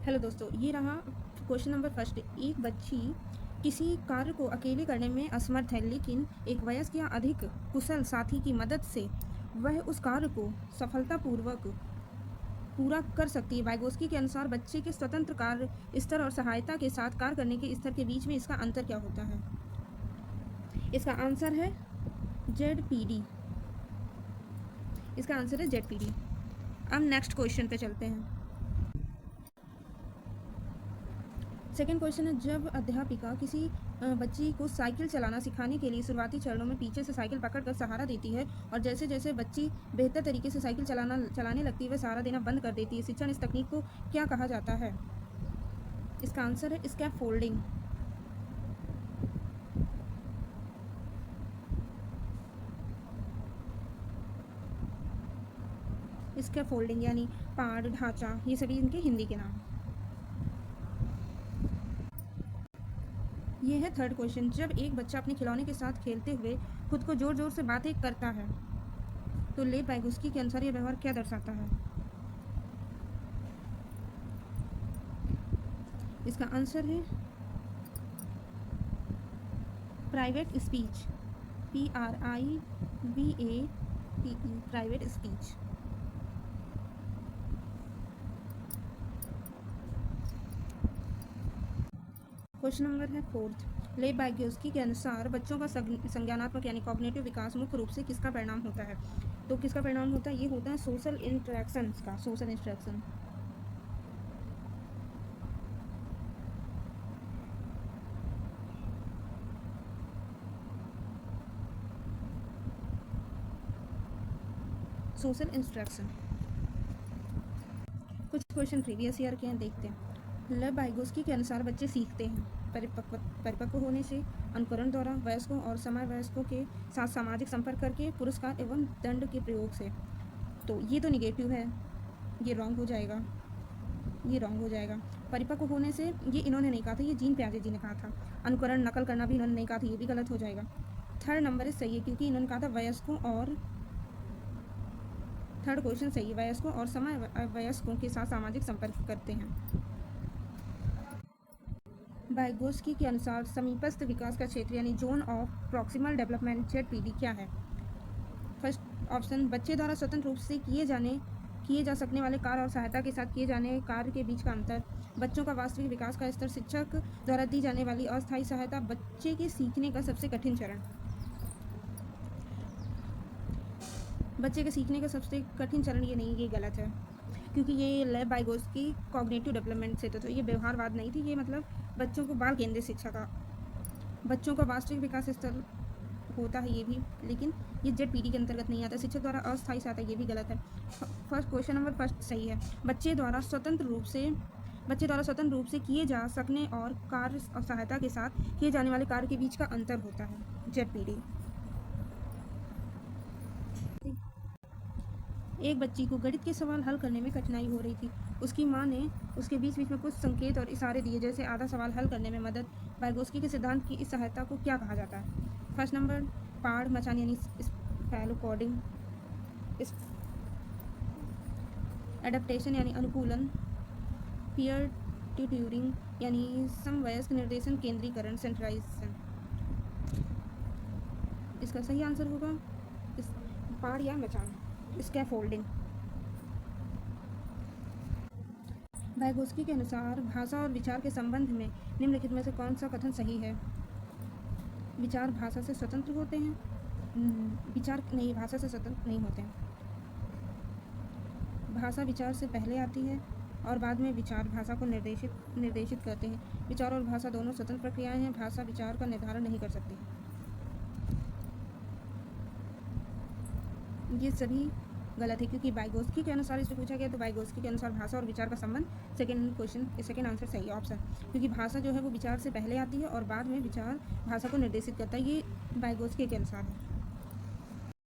Hello दोस्तों, ये रहा क्वेश्चन नंबर फर्स्ट। एक बच्ची किसी कार्य को अकेले करने में असमर्थ है, लेकिन एक वयस्क या अधिक कुशल साथी की मदद से वह उस कार्य को सफलतापूर्वक पूरा कर सकती है। वाइगोस्की के अनुसार बच्चे के स्वतंत्र कार्य स्तर और सहायता के साथ कार्य करने के स्तर के बीच में इसका अंतर क्या होता है? इसका आंसर है ZPD। इसका आंसर है ZPD। अब नेक्स्ट क्वेश्चन पे चलते हैं। सेकेंड क्वेश्चन है, जब अध्यापिका किसी बच्ची को साइकिल चलाना सिखाने के लिए शुरुआती चरणों में पीछे से साइकिल पकड़कर सहारा देती है और जैसे जैसे बच्ची बेहतर तरीके से साइकिल चलाने लगती है वह सहारा देना बंद कर देती है, शिक्षण इस तकनीक को क्या कहा जाता है? इसका आंसर है स्कैफोल्डिंग। स्कैफोल्डिंग यानी पाड़, ढांचा, ये सभी इनके हिंदी के नाम। ये है थर्ड क्वेश्चन, जब एक बच्चा अपने खिलौने के साथ खेलते हुए खुद को जोर जोर से बातें करता है तो लेव वाइगोस्की के अनुसार यह व्यवहार क्या दर्शाता है? इसका आंसर है private speech. PRIVATE, private speech. Question number है फोर्थ, लेव वाइगोस्की के अनुसार बच्चों का संज्ञानात्मक यानी कॉग्निटिव विकास मुख्य रूप से किसका परिणाम होता है? तो किसका परिणाम होता है? ये होता है सोशल इंटरेक्शन का। Social interaction. Social instruction. कुछ क्वेश्चन प्रीवियस ईयर के हैं, देखते हैं। लेव वाइगोस्की के अनुसार बच्चे सीखते हैं परिपक्व होने से, अनुकरण द्वारा, वयस्कों और समवयस्कों के साथ सामाजिक संपर्क करके, पुरस्कार एवं दंड के प्रयोग से। तो ये तो निगेटिव है, ये रॉन्ग हो जाएगा, ये रॉन्ग हो जाएगा। परिपक्व होने से ये इन्होंने नहीं कहा था, ये जीन पियाजे जी ने कहा था। अनुकरण, नकल करना भी इन्होंने नहीं कहा था, ये भी गलत हो जाएगा। थर्ड नंबर इस सही है क्योंकि इन्होंने कहा था वयस्कों और, थर्ड क्वेश्चन सही है, वयस्कों और समय वयस्कों के साथ सामाजिक संपर्क करते हैं। वाइगोस्की के अनुसार समीपस्थ विकास का क्षेत्र यानी zone of proximal development ZPD क्या है? फर्स्ट ऑप्शन, बच्चे द्वारा स्वतंत्र रूप से किए जा सकने वाले कार्य और सहायता के साथ किए जाने कार्य के बीच का अंतर, बच्चों का वास्तविक विकास का स्तर, शिक्षक द्वारा दी जाने वाली अस्थायी सहायता, बच्चे के सीखने का सबसे कठिन चरण। बच्चे के सीखने का सबसे कठिन चरण ये नहीं, ये गलत है क्योंकि ये लेव वाइगोस्की कॉग्निटिव डेवलपमेंट से तो ये व्यवहारवाद नहीं थी, ये मतलब बच्चों को बाल केंद्रित शिक्षा का, बच्चों का वास्तविक विकास स्तर होता है ये भी, लेकिन ये ZPD के अंतर्गत नहीं आता। शिक्षक द्वारा अस्थायी सहायता, ये भी गलत है। फर्स्ट क्वेश्चन नंबर फर्स्ट सही है, बच्चे द्वारा स्वतंत्र रूप से किए जा सकने और कार्य और सहायता के साथ किए जाने वाले कार्य के बीच का अंतर होता है, ZPD। एक बच्ची को गणित के सवाल हल करने में कठिनाई हो रही थी। उसकी माँ ने उसके बीच बीच में कुछ संकेत और इशारे दिए, जैसे आधा सवाल हल करने में मदद। वाइगोस्की के सिद्धांत की इस सहायता को क्या कहा जाता है? फर्स्ट नंबर, पाड़ मचान यानी स्पैलोकोडिंग, एडेप्टेशन यानी अनुकूलन, पीयर ट्यूटरिंग यानी समवयस्क निर्देशन केंद्रीकरण, सेंट्रलाइजेशन। इसका सही आंसर होगा पाड़ या मचान, स्कैफोल्डिंग। वाइगोस्की के अनुसार भाषा और विचार के संबंध में निम्नलिखित में से कौन सा कथन सही है? विचार भाषा से स्वतंत्र होते हैं? विचार नहीं, भाषा से स्वतंत्र नहीं होते हैं। भाषा विचार से पहले आती है और बाद में विचार भाषा को निर्देशित करते हैं। विचार और भाषा दोनों स्वतंत्र प्रक्रियाएं हैं, भाषा विचार का निर्धारण नहीं कर सकती। ये सभी गलत है क्योंकि वाइगोस्की के अनुसार इससे पूछा गया, तो वाइगोस्की के अनुसार भाषा और विचार का संबंध, सेकेंड आंसर सही है ऑप्शन, क्योंकि भाषा जो है वो विचार से पहले आती है और बाद में विचार भाषा को निर्देशित करता है, ये वाइगोस्की के अनुसार है।